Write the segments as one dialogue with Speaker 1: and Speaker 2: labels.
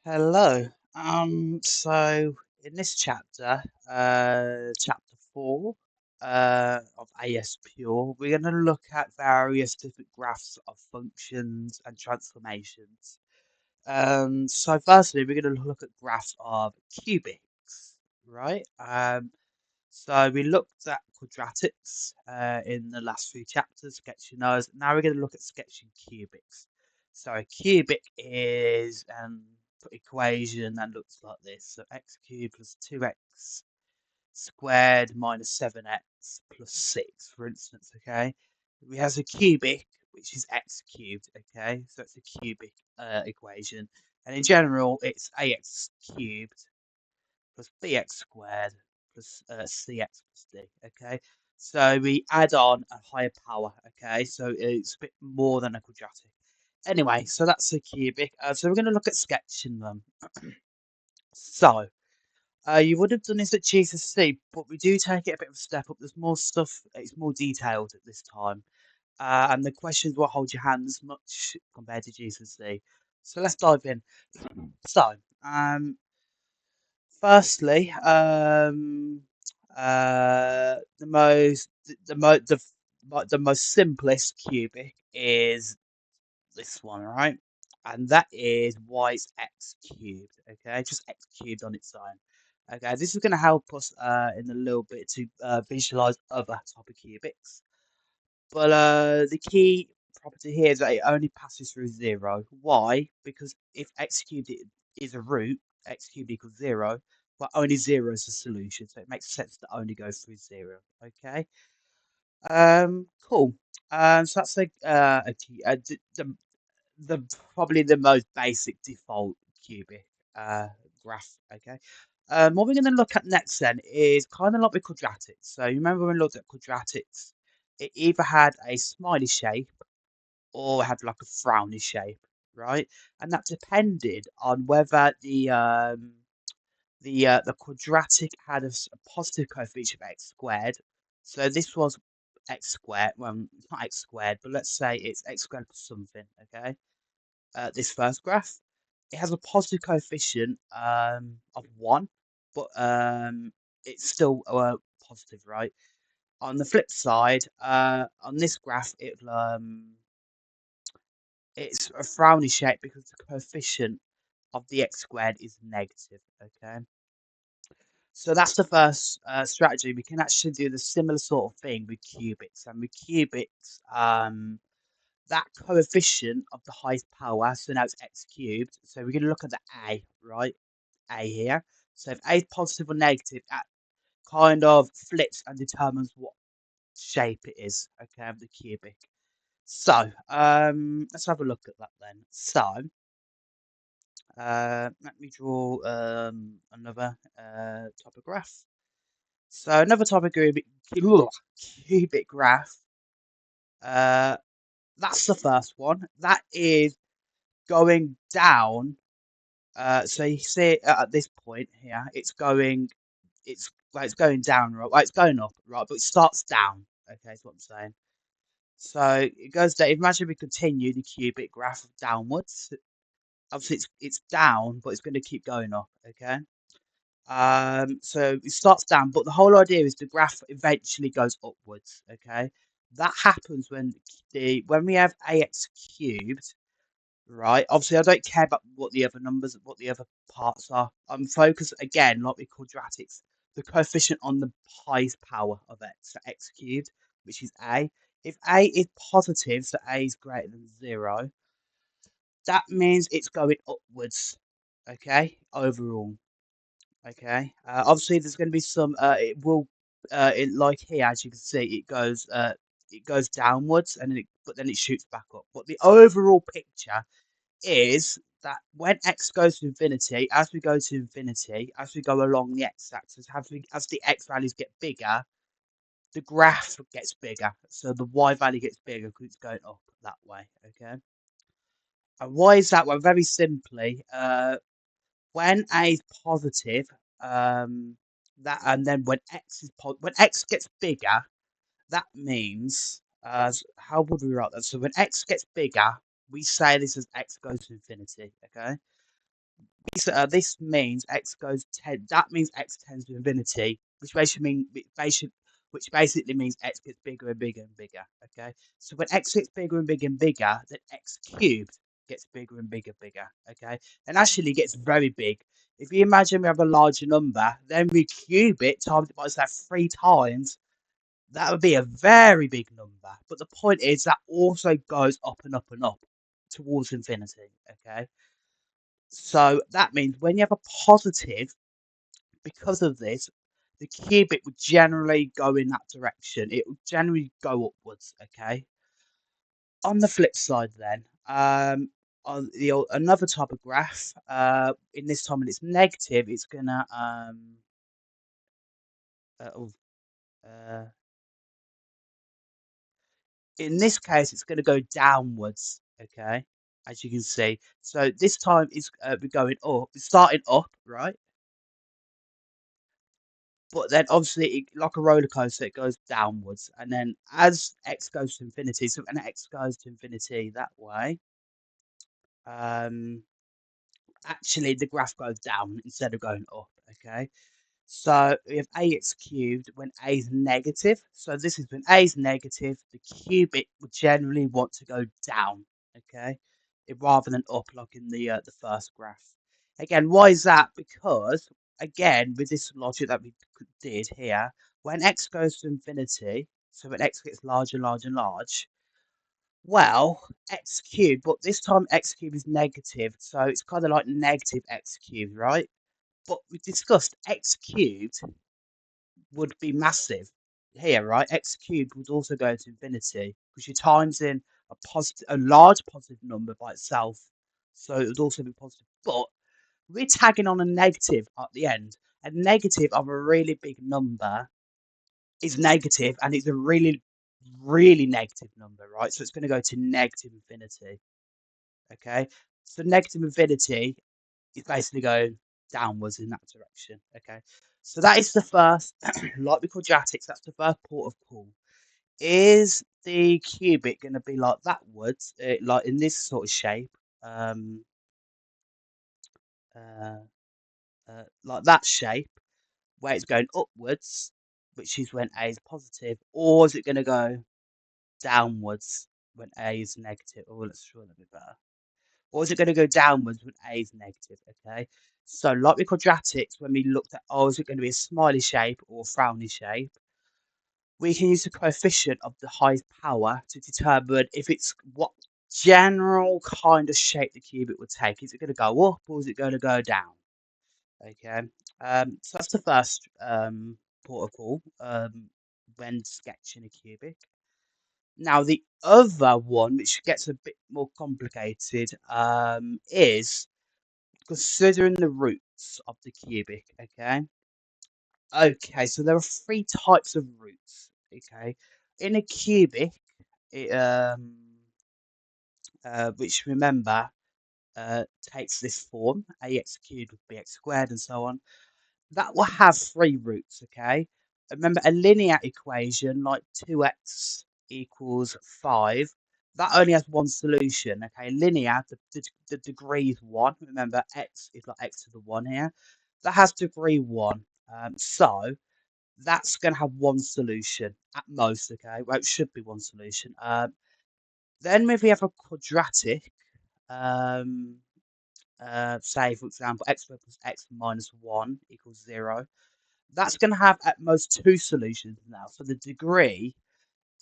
Speaker 1: Hello. So in this chapter, chapter 4, of AS Pure, we're going to look at various different graphs of functions and transformations. So firstly, we're going to look at graphs of cubics, right? So we looked at quadratics in the last few chapters, sketching those. Now we're going to look at sketching cubics. So a cubic is an equation that looks like this. So x cubed plus 2x squared minus 7x plus 6, for instance, okay? We have a cubic, which is x cubed, okay? So it's a cubic equation. And in general, it's ax cubed plus bx squared plus cx plus d. Okay, so we add on a higher power. Okay, so it's a bit more than a quadratic. Anyway, so that's a cubic. So we're going to look at sketching them. So you would have done this at GCSE, but we do take it a bit of a step up. There's more stuff. It's more detailed at this time, and the questions will hold your hands much compared to GCSE. So let's dive in. So, firstly, the most simplest cubic is this one, right? And that is y is x cubed. Okay, just x cubed on its own. Okay, this is going to help us in a little bit to visualize other type of cubics. But the key property here is that it only passes through zero. Why? Because if x cubed is a root, x cubed equals zero, but only zero is the solution, so it makes sense to only go through zero. Okay. Cool. So that's a key. The probably the most basic default cubic uh graph. Okay. What we're going to look at next then is kind of like with quadratics. So you remember when we looked at quadratics, it either had a smiley shape or had like a frowny shape, right? And that depended on whether the quadratic had a positive coefficient of x squared. So this was x squared. Well, it's not x squared, but let's say it's x squared plus something. Okay. This first graph, it has a positive coefficient of 1, but it's still positive, right? On the flip side, on this graph, it's a frowny shape because the coefficient of the x squared is negative. Okay, so that's the first strategy. We can actually do the similar sort of thing with cubics, and with cubics, that coefficient of the highest power. So now it's x cubed. So we're going to look at the a, right? A here. So if a is positive or negative, that kind of flips and determines what shape it is. Okay, of the cubic. So, let's have a look at that then. So, let me draw another type of graph. So, another type of cubic graph. Uh, that's the first one. That is going down. So you see it at this point here, it's going down, right? Well, it's going up, right? But it starts down. Okay, is what I'm saying. So it goes down. Imagine we continue the cubic graph downwards. Obviously it's down, but it's going to keep going up. Okay. So it starts down, but the whole idea is the graph eventually goes upwards. Okay. That happens when we have ax cubed, right? Obviously, I don't care about what the other parts are. I'm focused again, like with quadratics, the coefficient on the highest power of x, so x cubed, which is a. If a is positive, so a is greater than 0, that means it's going upwards, okay, overall, okay. Obviously, there's going to be some, like here, as you can see, it goes downwards, and but then it shoots back up. But the overall picture is that when x goes to infinity, as we go to infinity, as we go along the x-axis, as the x values get bigger, the graph gets bigger. So the y value gets bigger because it's going up that way. Okay. And why is that? Well, very simply, when a is positive, that and then when x gets bigger, that means how would we write that? So when x gets bigger, we say this as x goes to infinity. Okay. this means x goes 10. That means x tends to infinity, which basically means x gets bigger and bigger and bigger. Okay, so when x gets bigger and bigger and bigger, then x cubed gets bigger and bigger and bigger. Okay, and actually gets very big. If you imagine we have a larger number, then we cube it times it by that 3 times. That would be a very big number. But the point is that also goes up and up and up towards infinity. Okay. So that means when you have a positive, because of this, the cubic would generally go in that direction. It would generally go upwards. Okay. On the flip side, then, on another type of graph, in this time when it's negative, it's gonna uh, oh, uh, in this case, it's going to go downwards. Okay, as you can see. So this time it's we're going up. It's starting up, right? But then obviously, like a roller coaster, it goes downwards, and then as x goes to infinity, so when x goes to infinity that way, um, actually the graph goes down instead of going up. Okay, so we have ax cubed when a is negative. So this is when a is negative, the cubic would generally want to go down, okay, rather than up like in the first graph. Again, why is that? Because again, with this logic that we did here, when x goes to infinity, so when x gets larger, larger, and large, well, x cubed, but this time x cubed is negative, so it's kind of like negative x cubed, right? But we discussed x cubed would be massive here, right? X cubed would also go to infinity because you're times in a large positive number by itself, so it would also be positive. But we're tagging on a negative at the end. A negative of a really big number is negative, and it's a really, really negative number, right? So it's going to go to negative infinity. Okay, so negative infinity is basically going downwards in that direction. Okay, so that is the first, like with quadratics, that's the first port of call. Is the cubic going to be like that wards, like in this sort of shape, um, uh, like that shape, where it's going upwards, which is when A is positive, or is it going to go downwards when A is negative? Oh, let's try that a bit better. Or is it going to go downwards when A is negative? Okay. So, like with quadratics, when we looked at, oh, is it going to be a smiley shape or a frowny shape? We can use the coefficient of the highest power to determine if it's what general kind of shape the cubic would take. Is it going to go up or is it going to go down? Okay. So that's the first port of call when sketching a cubic. Now, the other one, which gets a bit more complicated, is considering the roots of the cubic. Okay. Okay, so there are three types of roots. Okay. In a cubic, it, which remember takes this form, ax cubed would be x squared and so on. That will have three roots, okay? Remember a linear equation like 2x equals 5, that only has one solution, okay? Linear, the degree is 1. Remember, x is like x to the 1 here. That has degree 1. So that's going to have one solution at most, okay? Well, it should be one solution. Then if we have a quadratic, um, say for example, x squared plus x minus 1 equals 0. That's going to have at most two solutions now. So the degree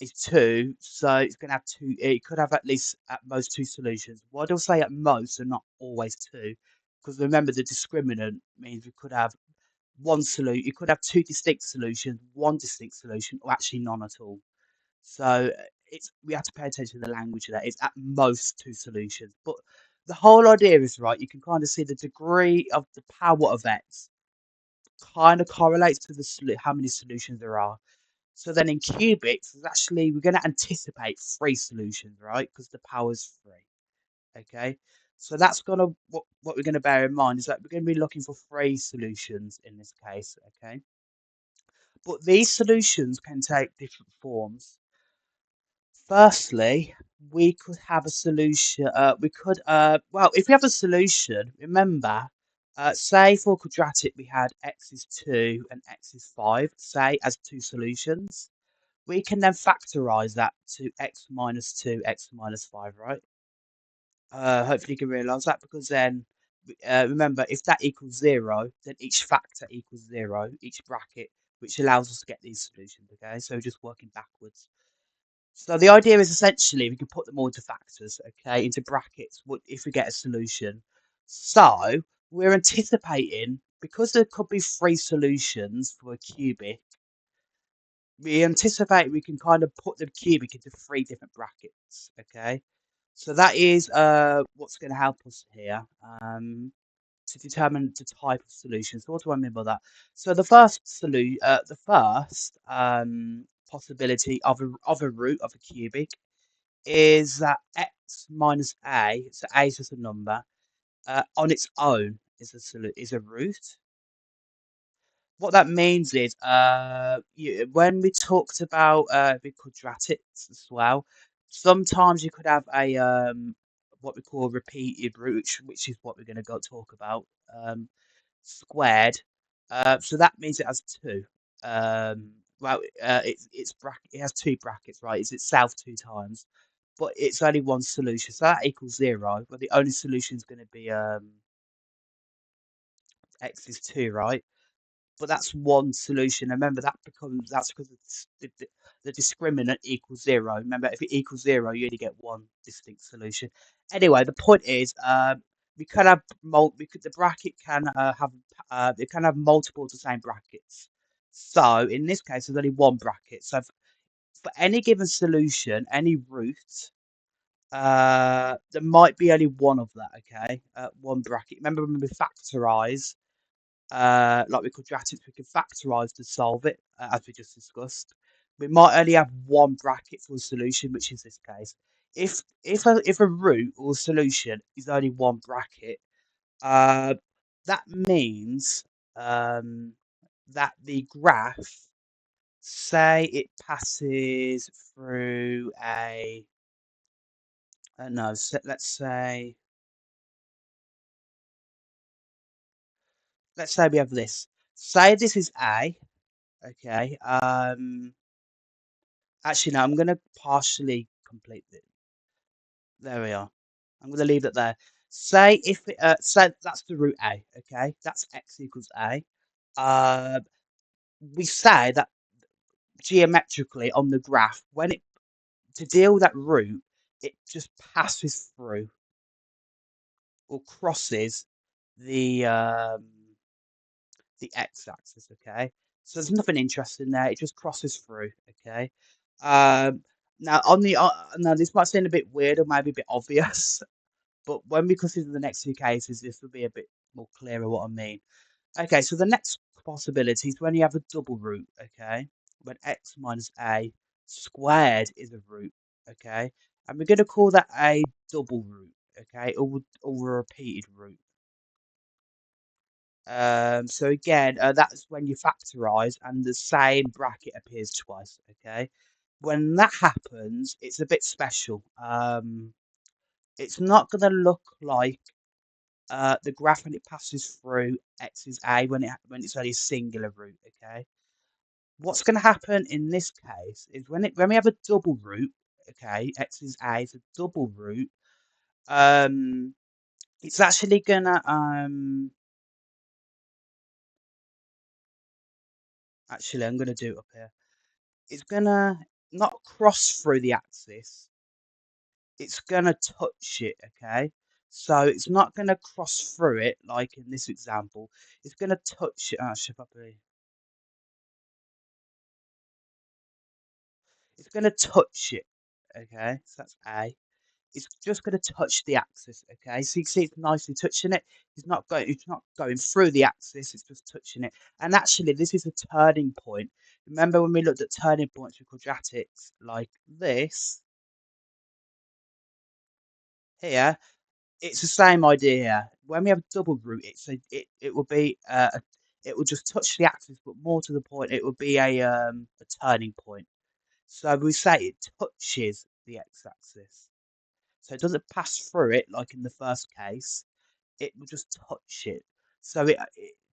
Speaker 1: is 2, so it's going to have two. It could have at least at most two solutions. Why do I say at most and not always two? Because remember, the discriminant means we could have one solution. You could have two distinct solutions, one distinct solution, or actually none at all. So it's we have to pay attention to the language of that. It's at most two solutions, but the whole idea is right. You can kind of see the degree of the power of x kind of correlates to the how many solutions there are. So then in cubics, there's actually we're going to anticipate three solutions, right? Because the power's three. Okay. So that's gonna what we're going to bear in mind is that we're going to be looking for three solutions in this case. Okay. But these solutions can take different forms. Firstly, we could have a solution. We could well, if we have a solution, remember Say for quadratic we had x is 2 and x is 5, say as two solutions. We can then factorize that to x minus 2, x minus 5, right? Hopefully you can realise that because then, remember, if that equals 0, then each factor equals 0, each bracket, which allows us to get these solutions, okay? So just working backwards. So the idea is essentially we can put them all into factors, okay, into brackets, what if we get a solution. So we're anticipating, because there could be three solutions for a cubic, we anticipate we can kind of put the cubic into three different brackets, okay? So that is what's going to help us here to determine the type of solution. So what do I mean by that? So the first possibility of a root of a cubic is that x minus a, so a is just a number, on its own is a root. What that means is, when we talked about the quadratics as well, sometimes you could have a what we call repeated root, which is what we're going to go talk about, squared. So that means it has two. Well, it has two brackets, right? It's itself two times, but it's only one solution, so that equals 0. But the only solution is going to be x is 2, right? But that's one solution. Remember that's because the discriminant equals 0. Remember, if it equals 0, you only get one distinct solution. Anyway, the point is, we can have the bracket can have it can have multiple of the same brackets. So in this case, there's only one bracket. So for any given solution, any root, there might be only one of that. Okay, one bracket. Remember when we factorize like with quadratics, we can factorize to solve it, as we just discussed. We might only have one bracket for a solution, which is this case. If a root or solution is only one bracket, uh, that means um, that the graph, say it passes through a no, so let's say we have this. Say this is A, okay. Actually, no, I'm going to partially complete it. There we are. I'm going to leave it there. Say if it, say that's the root A, okay? That's x equals A. Uh, we say that geometrically on the graph, when it to deal with that root, it just passes through or crosses the x-axis, okay? So there's nothing interesting there. It just crosses through, okay? Um, now this might seem a bit weird or maybe a bit obvious, but when we consider the next two cases, this will be a bit more clearer what I mean. Okay, so the next possibility is when you have a double root, okay? When x minus a squared is a root, okay? And we're going to call that a double root, okay? Or a repeated root. So again, that's when you factorize and the same bracket appears twice, okay? When that happens, it's a bit special. It's not going to look like the graph when it passes through x is a when it's only a singular root, okay? What's going to happen in this case is when we have a double root, okay, x is a is a double root, um, it's actually gonna actually I'm gonna do it up here. It's gonna not cross through the axis, it's gonna touch it, okay? So it's not gonna cross through it like in this example. It's gonna touch it. It's gonna touch it, okay? So that's A. It's just gonna touch the axis, okay? So you can see it's nicely touching it. It's not going through the axis, it's just touching it. And actually this is a turning point. Remember when we looked at turning points with quadratics like this here? It's the same idea. When we have a double root, it will be it will just touch the axis, but more to the point, it will be a turning point. So we say it touches the x-axis. So it doesn't pass through it like in the first case. It will just touch it. So it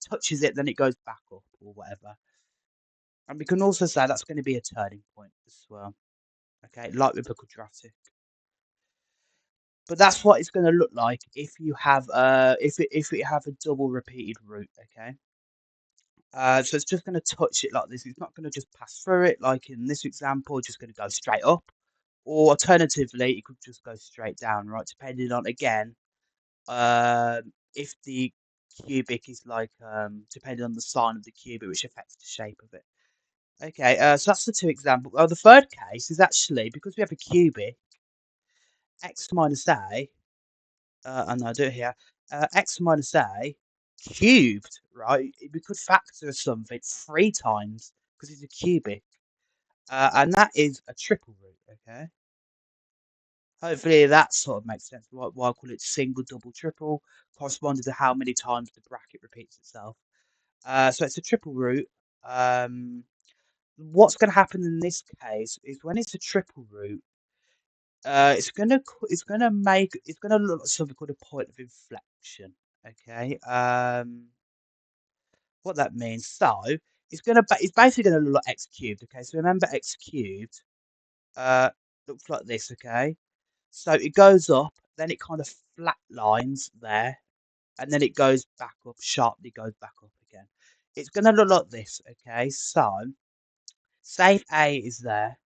Speaker 1: touches it, then it goes back up or whatever. And we can also say that's going to be a turning point as well. Okay, like with a quadratic. But that's what it's going to look like if you have if it have a double repeated root. Okay. So it's just going to touch it like this. It's not going to just pass through it like in this example, just going to go straight up. Or alternatively, it could just go straight down, right? Depending on, again, if the cubic is like, depending on the sign of the cubic, which affects the shape of it. Okay, so that's the two examples. Well, the third case is actually, because we have a cubic, x minus a, and I'll do it here, x minus a cubed, right? We could factor something 3 times because it's a cubic, and that is a triple root, okay? Hopefully that sort of makes sense. Why I call it single, double, triple, corresponding to how many times the bracket repeats itself. So it's a triple root. What's going to happen in this case is when it's a triple root, it's gonna look like something called a point of inflection. Okay. What that means? So it's basically gonna look like x cubed. Okay. So remember x cubed uh looks like this. Okay. So it goes up, then it kind of flat lines there, and then it goes back up sharply, goes back up again. It's gonna look like this. Okay. So say if A is there.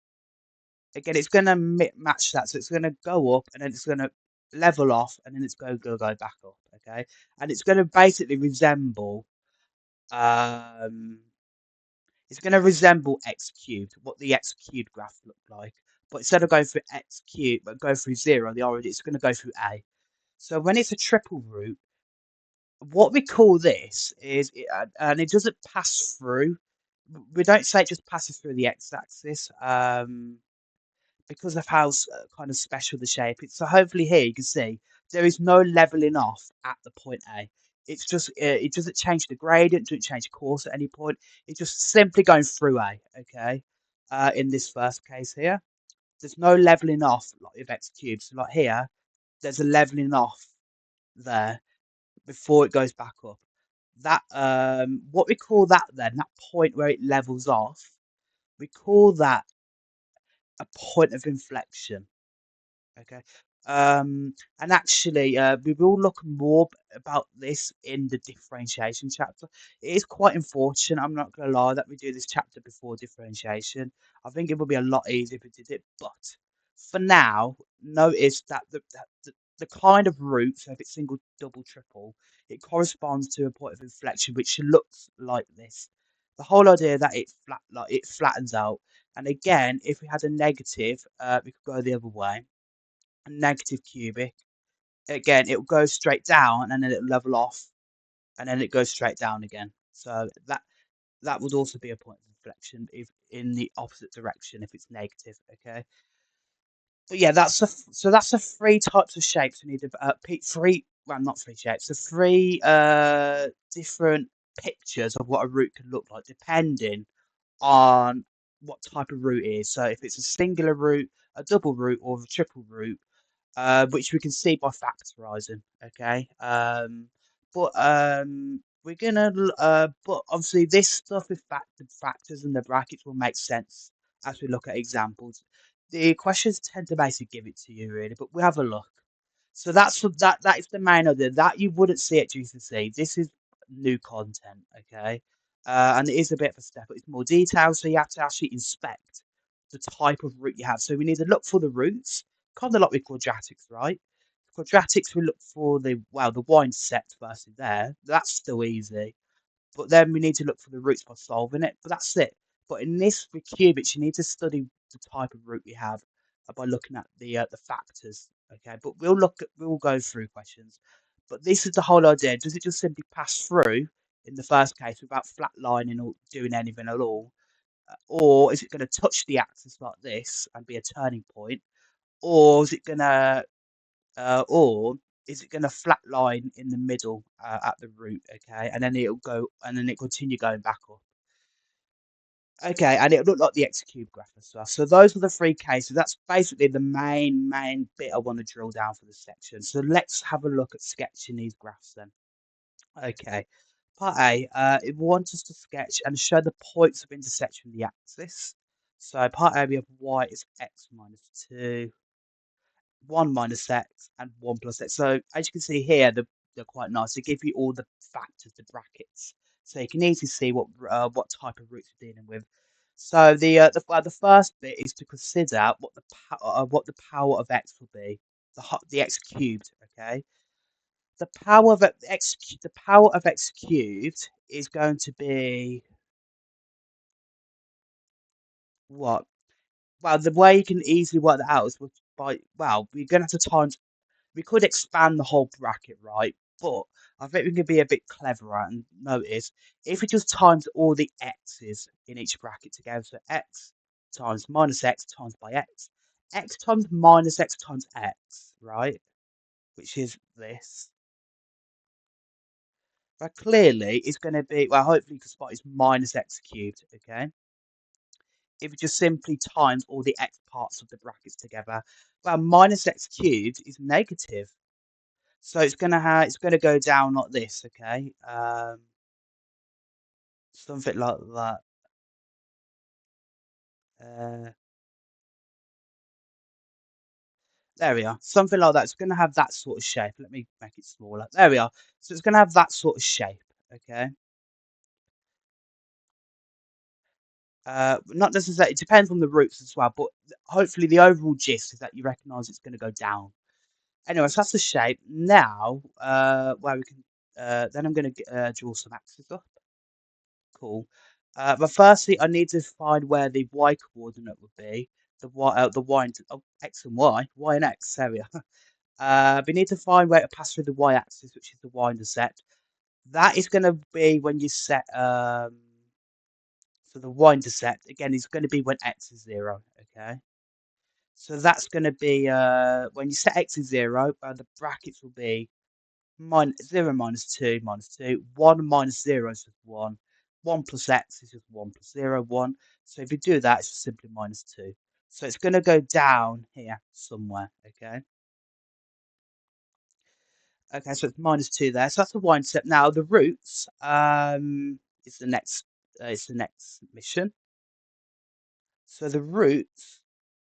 Speaker 1: Again, it's going to match that. So it's going to go up and then it's going to level off and then it's going to go back up. Okay. And it's going to basically resemble, um, it's going to resemble x cubed, what the x cubed graph looked like. But instead of going through x cubed, but go through 0, the origin, it's going to go through A. So when it's a triple root, what we call this is, and it doesn't pass through, we don't say it just passes through the x axis. Because of how kind of special the shape is. So hopefully here you can see there is no leveling off at the point A. It's just it doesn't change the gradient, doesn't change course at any point. It's just simply going through A. Okay. In this first case here, there's no leveling off like with x cubed. So like here, there's a leveling off there before it goes back up. That what we call that then, that point where it levels off, we call that a point of inflection. Okay. And actually, we will look more about this in the differentiation chapter. It is quite unfortunate, I'm not going to lie, that we do this chapter before differentiation. I think it would be a lot easier if we did it, but for now, notice that the kind of root, so if it's single, double, triple, it corresponds to a point of inflection which looks like this. The whole idea that it flattens out. And again, if we had a negative, we could go the other way negative cubic, again, it will go straight down and then it'll level off and then it goes straight down again. So that would also be a point of inflection if in the opposite direction if it's negative. Okay. But yeah, that's the three types of shapes we need to three well not three shapes, the three different pictures of what a root can look like depending on what type of root it is. So if it's a singular root, a double root, or a triple root, which we can see by factorizing. Okay. But obviously this stuff with the factors and the brackets will make sense as we look at examples. The questions tend to basically give it to you really, but we have a look. So that is the main idea that you wouldn't see at GCSE. This is new content, okay, and it is a bit of a step, but it's more detailed. So you have to actually inspect the type of root you have. So we need to look for the roots, kind of like with quadratics, right? Quadratics we look for the y-intercept versus there. That's still easy, but then we need to look for the roots by solving it. But that's it. But in this for cubics, you need to study the type of root we have by looking at the factors. Okay, but we'll go through questions. But this is the whole idea. Does it just simply pass through in the first case without flatlining or doing anything at all? Or is it going to touch the axis like this and be a turning point? Or is it going to flatline in the middle at the root? Okay, and then it'll go and then it continue going back up. Okay, and it'll look like the x cube graph as well. So those are the three cases. That's basically the main bit I want to drill down for this section. So let's have a look at sketching these graphs then. Okay. Part A, it wants us to sketch and show the points of intersection of the axis. So part A, we have y is x minus 2, 1 minus x, and 1 plus x. So as you can see here, they're quite nice. They give you all the factors, the brackets. So you can easily see what type of roots you're dealing with. So the first bit is to consider what the power of x will be, the x cubed. Okay, the power of x cubed is going to be what? Well, the way you can easily work that out is we're going to have to times. We could expand the whole bracket, right? But I think we can be a bit cleverer and notice if we just times all the x's in each bracket together, so x times minus x times by x times minus x times x, right? Which is this. But clearly, it's going to be, well, hopefully you can spot it's minus x cubed, okay? If we just simply times all the x parts of the brackets together, well, minus x cubed is negative. So it's gonna go down like this, okay? Something like that. Uh, there we are. Something like that. It's gonna have that sort of shape. Let me make it smaller. There we are. So it's gonna have that sort of shape, okay? Not necessarily. It depends on the roots as well, but hopefully the overall gist is that you recognise it's gonna go down. Anyway, so that's the shape. Now, where we can, then I'm gonna draw some axes up. Cool. But firstly, I need to find where the y coordinate would be. The y and x and y and x area. We need to find where to pass through the y-axis, which is the y-intercept. That is going to be when you set so the y-intercept again is going to be when x is 0. Okay, so that's going to be when you set x is 0. The brackets will be 0 minus 2 minus 2, 1 minus 0 is just 1, 1 plus x is just 1 plus 0, 1. So if you do that, it's just simply minus 2. So it's going to go down here somewhere, okay? Okay, so it's minus 2 there. So that's the y intercept. Now the roots is the next mission. So the roots,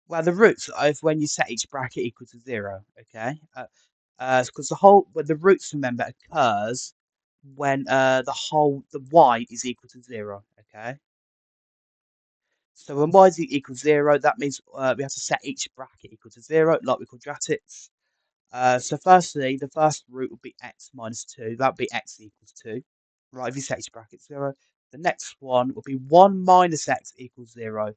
Speaker 1: well, the roots are when you set each bracket equal to 0, okay? Because the roots, remember, occurs when the y is equal to 0, okay? So when y is equal to 0, that means we have to set each bracket equal to 0, like with quadratics. So firstly, the first root would be x minus 2. That would be x equals 2. Right, if you set each bracket 0. The next one would be 1 minus x equals 0.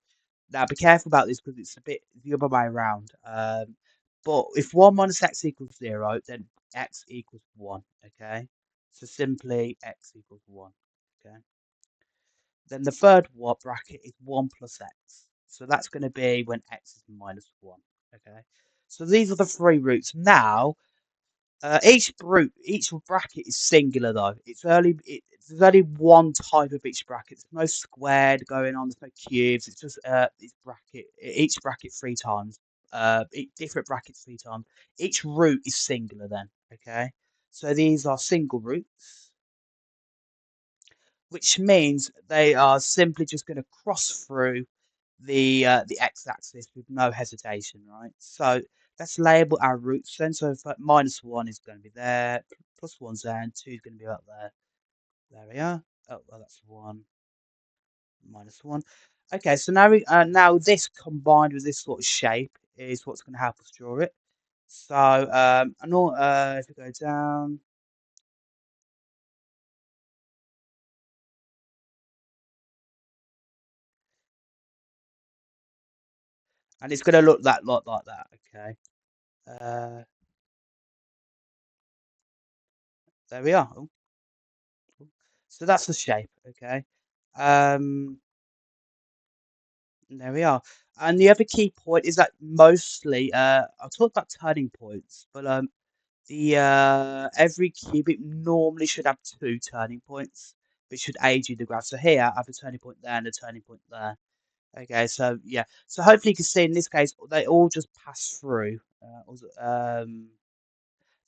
Speaker 1: Now, be careful about this because it's a bit the other way around. But if 1 minus x equals 0, then x equals 1, okay? So simply x equals 1, okay? Then the third bracket is 1 plus x. So that's going to be when x is minus 1, okay? So these are the three roots. Now, each bracket is singular though. There's only one type of each bracket. There's no squared going on. There's no cubes. It's just each bracket three times. Different brackets three times. Each root is singular then. Okay, so these are single roots, which means they are simply just going to cross through the x-axis with no hesitation, right? So let's label our roots then. So if minus 1 is going to be there, plus 1's there, and 2 is going to be up there. There we are. Oh, well, that's 1, minus 1. Okay, so now this combined with this sort of shape is what's going to help us draw it. So if we go down, and it's going to look that lot like that. Okay. Uh, there we are. Oh, oh. So that's the shape. Okay. Um, There we are. And the other key point is that mostly, I'll talk about turning points, but the every cubic normally should have two turning points, which should aid you in the graph. So here I have a turning point there and a turning point there. Okay, so yeah, so hopefully you can see in this case they all just pass through.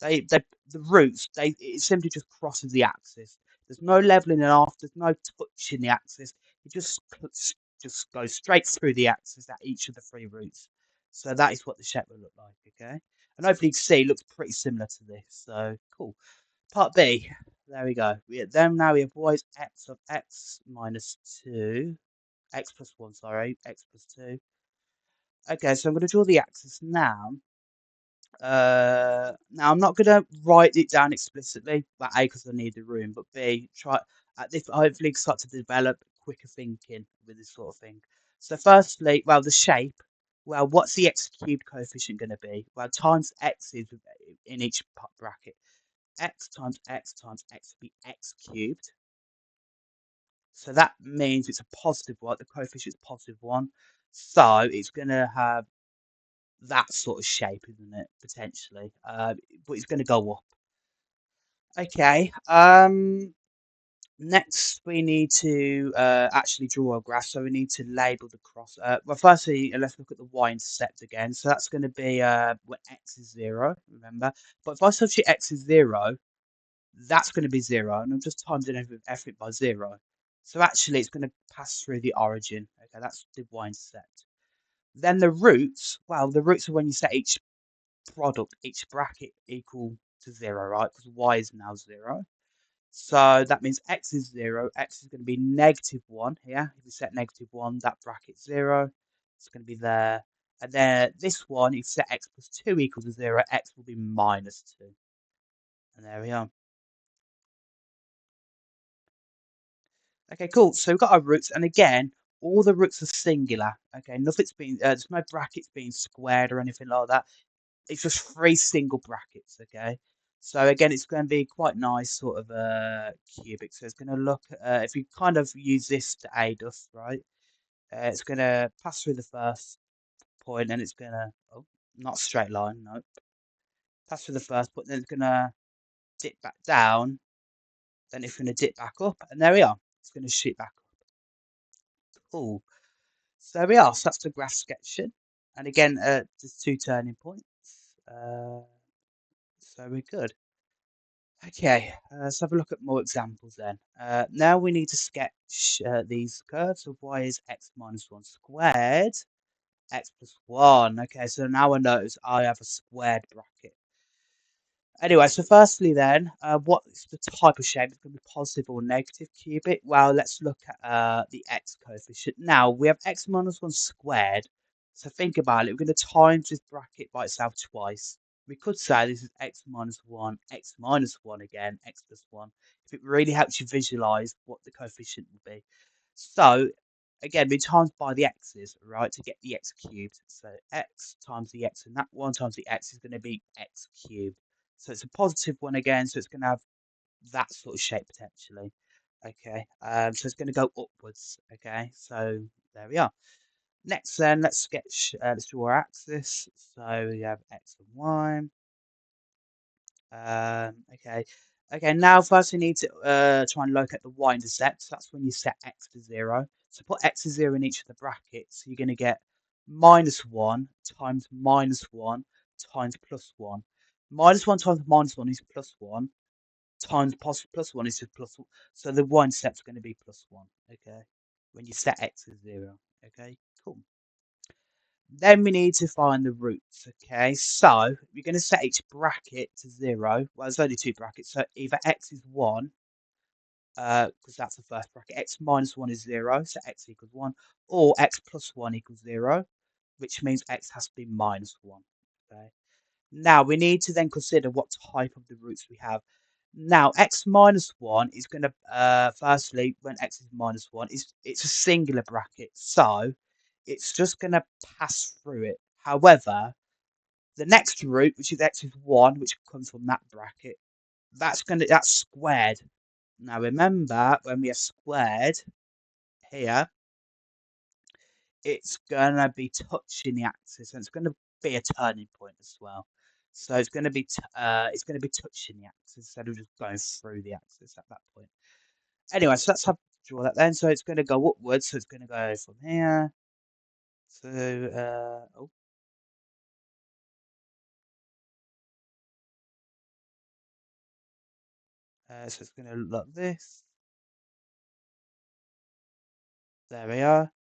Speaker 1: the roots, it simply just crosses the axis. There's no leveling it off. There's no touching the axis. It just goes straight through the axis at each of the three roots. So that is what the shape will look like. Okay, and hopefully you can see it looks pretty similar to this. So cool. Part B. There we go. Then now we have y is x of x minus 2. X plus 1, sorry. X plus 2. Okay, so I'm going to draw the axis now. Now I'm not going to write it down explicitly, but A, because I need the room, but B, try at this hopefully start to develop quicker thinking with this sort of thing. So firstly, well, the shape. Well, what's the x cubed coefficient going to be? Well, times x is in each bracket. X times x times x would be x cubed. So that means it's a positive one. The coefficient is positive 1. So it's going to have that sort of shape, isn't it? Potentially. But it's going to go up. Okay. Next, we need to actually draw a graph. So we need to label the cross. Well, firstly, let's look at the y-intercept again. So that's going to be when x is 0, remember? But if I substitute x is 0, that's going to be 0. And I'm just timing everything by 0. So actually, it's going to pass through the origin. Okay, that's the y-intercept. Then the roots, well, the roots are when you set each product, each bracket equal to 0, right? Because y is now 0. So that means x is 0. X is going to be -1 here. If you set -1, that bracket's 0. It's going to be there. And then this one, if you set x plus 2 equals to 0, x will be -2. And there we are. Okay, cool. So we've got our roots. And again, all the roots are singular. Okay, nothing's been, there's no brackets being squared or anything like that. It's just 3 single brackets, okay? So again, it's going to be quite nice sort of cubic. So it's going to look, if you kind of use this to aid us, right? It's going to pass through the first point and it's going to, oh, not straight line, no. Pass through the first point, then it's going to dip back down. Then it's going to dip back up, and there we are. It's going to shoot back up. Cool. So there we are. So that's the graph sketching. And again, there's 2 turning points. So we're good. Okay, let's have a look at more examples then. Now we need to sketch these curves of y is x minus 1 squared, x plus 1. Okay, so now I notice I have a squared bracket. Anyway, so firstly then, what's the type of shape? It's going to be positive or negative cubic. Well, let's look at the x coefficient. Now, we have x minus 1 squared. So think about it. We're going to times this bracket by itself twice. We could say this is x minus 1, x minus 1 again, x plus 1. If it really helps you visualize what the coefficient will be. So, again, we times by the x's, right, to get the x cubed. So x times the x, and that 1 times the x is going to be x cubed. So it's a positive one again, so it's going to have that sort of shape potentially. Okay, so it's going to go upwards. Okay, so there we are. Next, then let's sketch. Let's draw our axis. So we have x and y. Okay. Okay, now first we need to try and locate the y-intercept. So that's when you set x to 0. So put x to 0 in each of the brackets. So you're going to get -1 times -1 times +1. -1 times -1 is +1 times +1 is just +1. So the y-intercept's going to be +1. Okay, when you set x to 0. Okay, cool. Then we need to find the roots, okay? So we're going to set each bracket to 0. Well, there's only 2 brackets, so either x is 1, because that's the first bracket, x minus 1 is 0, so x equals 1, or x plus 1 equals 0, which means x has to be minus 1, okay? Now, we need to then consider what type of the roots we have. Now, x minus 1 is going to, firstly, when x is minus 1, it's a singular bracket, so it's just going to pass through it. However, the next root, which is x is 1, which comes from that bracket, that's squared. Now, remember, when we are squared here, it's going to be touching the axis, and it's going to be a turning point as well. So it's going to be touching the axis instead of just going through the axis at that point. Anyway, so let's have to draw that then. So it's going to go upwards. So it's going to go from here. So oh, So it's going to look like this. There we are.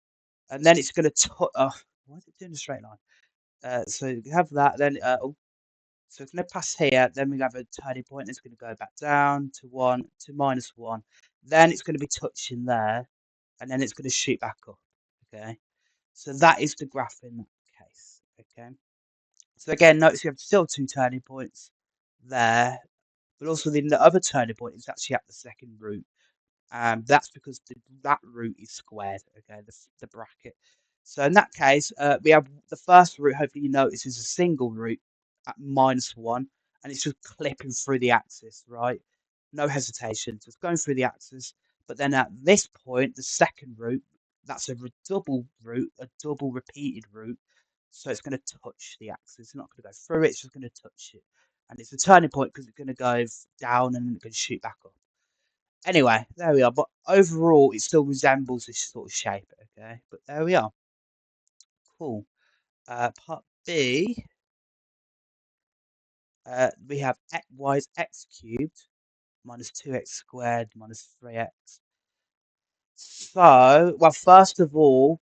Speaker 1: And then it's going to touch. Why is it doing a straight line? So you have that. Then so it's going to pass here. Then we have a turning point. It's going to go back down to 1 to -1. Then it's going to be touching there, and then it's going to shoot back up. Okay. So that is the graph in that case. Okay. So again, notice you have still 2 turning points there, but also the other turning point is actually at the second root. That's because that root is squared, okay, the bracket. So in that case, we have the first root, hopefully you notice, is a single root at -1, and it's just clipping through the axis, right? No hesitation, just going through the axis. But then at this point, the second root, that's a double root, a double repeated root. So it's going to touch the axis. It's not going to go through it, it's just going to touch it. And it's a turning point because it's going to go down and then it's going to shoot back up. Anyway, there we are. But overall, it still resembles this sort of shape. Okay, but there we are. Cool. Part B. We have y is x cubed minus 2x squared minus 3x. So, well, first of all,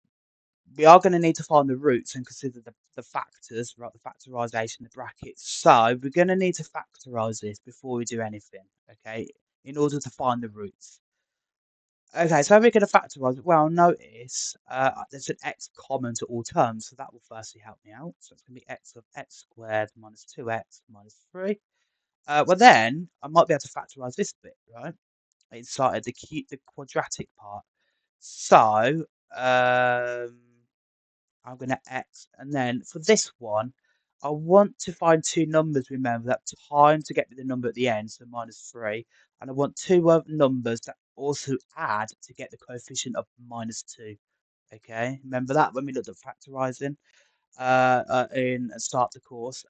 Speaker 1: we are going to need to find the roots and consider the factors, right? The factorization, the brackets. So, we're going to need to factorize this before we do anything. Okay, in order to find the roots. Okay, so how are we going to factorize it? Well, notice there's an x common to all terms, so that will firstly help me out. So it's going to be x of x squared minus 2x minus 3. Well, then I might be able to factorize this bit, right? Inside the quadratic part. So I'm going to x, and then for this one, I want to find two numbers. Remember that time to get me the number at the end, so -3, and I want two other numbers that also add to get the coefficient of -2. Okay, remember that when we looked at factorizing in start the course.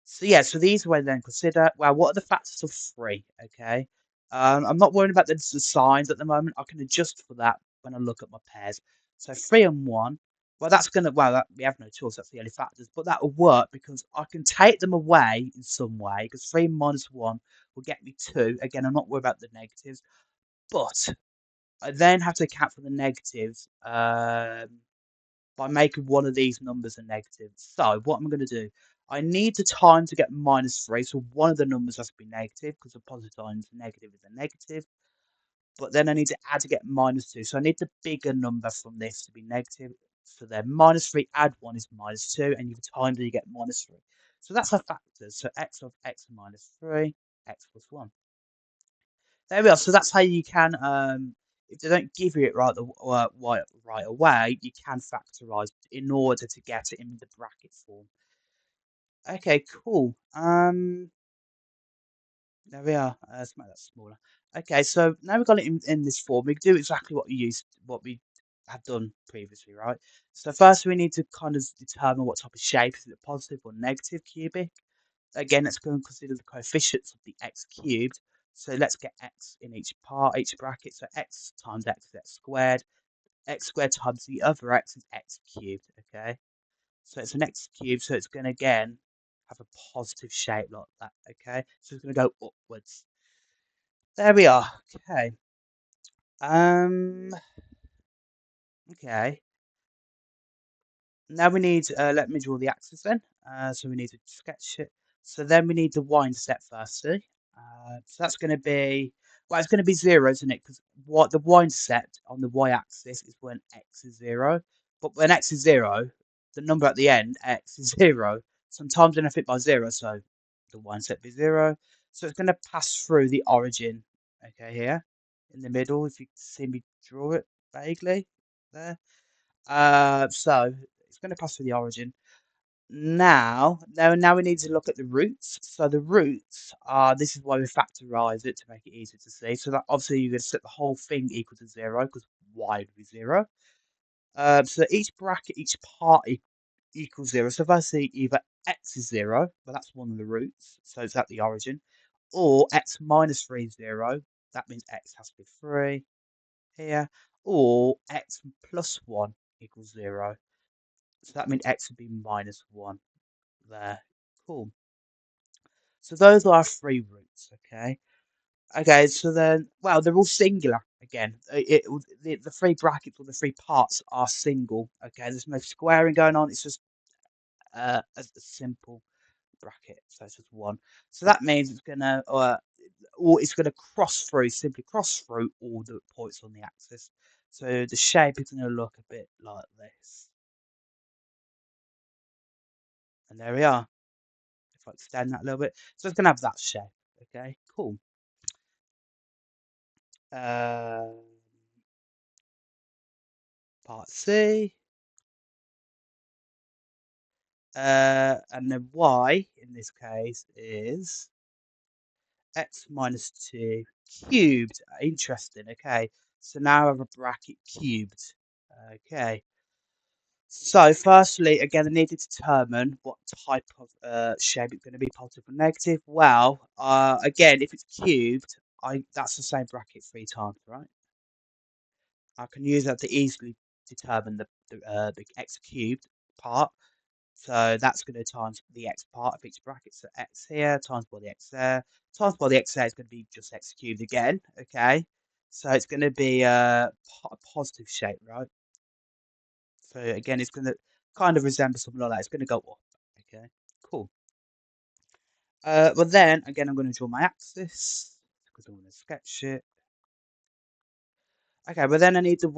Speaker 1: So yeah, so these we then consider. Well, what are the factors of 3? Okay, I'm not worried about the signs at the moment. I can adjust for that when I look at my pairs. So 3 and 1. Well, that's gonna. Well, we have no choice. That's the only factors, but that will work because I can take them away in some way. Because 3 minus 1 will get me 2. Again, I'm not worried about the negatives, but I then have to account for the negatives. By making one of these numbers a negative. So what I'm going to do, I need the time to get -3. So one of the numbers has to be negative because a positive times negative is a negative. But then I need to add to get -2. So I need the bigger number from this to be negative. So then -3 add 1 is -2, and you've timed it, you get -3. So that's our factors. So x of x minus 3, x plus 1. There we are. So that's how you can, if they don't give you it right away, you can factorize in order to get it in the bracket form. Okay, cool. There we are. Let's make that smaller. Okay, so now we've got it in this form. We do exactly what we have done previously, right? So first we need to kind of determine what type of shape, is it positive or negative cubic? Again, let's go and consider the coefficients of the x cubed. So let's get x in each part, each bracket. So x times x is x squared times the other x is x cubed, okay? So it's an x cubed, so it's going to again have a positive shape like that, okay? So it's going to go upwards. There we are, okay. Um, okay. Now we need, let me draw the axis then. So we need to sketch it. So then we need the y-intercept firstly. So that's going to be, well, it's going to be 0, isn't it? Because what the y-intercept on the y-axis is when x is 0. But when x is 0, the number at the end, x is 0. Sometimes when I fit by 0, so the y-intercept is 0. So it's going to pass through the origin, okay, here in the middle, if you see me draw it vaguely there. So it's going to pass through the origin. Now we need to look at the roots. So the roots are, this is why we factorize it to make it easier to see. So that obviously you're going to set the whole thing equal to 0 because y would be 0. So each bracket, each part equals 0. So firstly, either x is 0, but that's one of the roots, so it's at the origin, or x minus 3 is 0. That means x has to be 3 here, or x plus 1 equals 0. So that means x would be -1 there. Cool. So those are our 3 roots, okay? Okay, so then, well, they're all singular again. The three brackets or the three parts are single. Okay, there's no squaring going on. It's just a simple bracket. So it's just one. So that means it's gonna or it's gonna simply cross through all the points on the axis. So the shape is gonna look a bit like this. And there we are. If I extend that a little bit, so it's gonna have that shape. Okay, cool. Uh, Part C. And then y in this case is x minus 2 cubed. Interesting. Okay, so now I have a bracket cubed. Okay, so firstly, again, I need to determine what type of shape it's going to be, positive or negative. Well, again, if it's cubed, that's the same bracket 3 times, right? I can use that to easily determine the x cubed part. So that's going to times the x part of each bracket. So x here times by the x there times by the x there is going to be just x cubed again. Okay. So it's going to be a positive shape, right? So again, it's going to kind of resemble something like that. It's going to go up. Okay. Cool. But then again, I'm going to draw my axis because I'm going to sketch it. Okay, but then I need the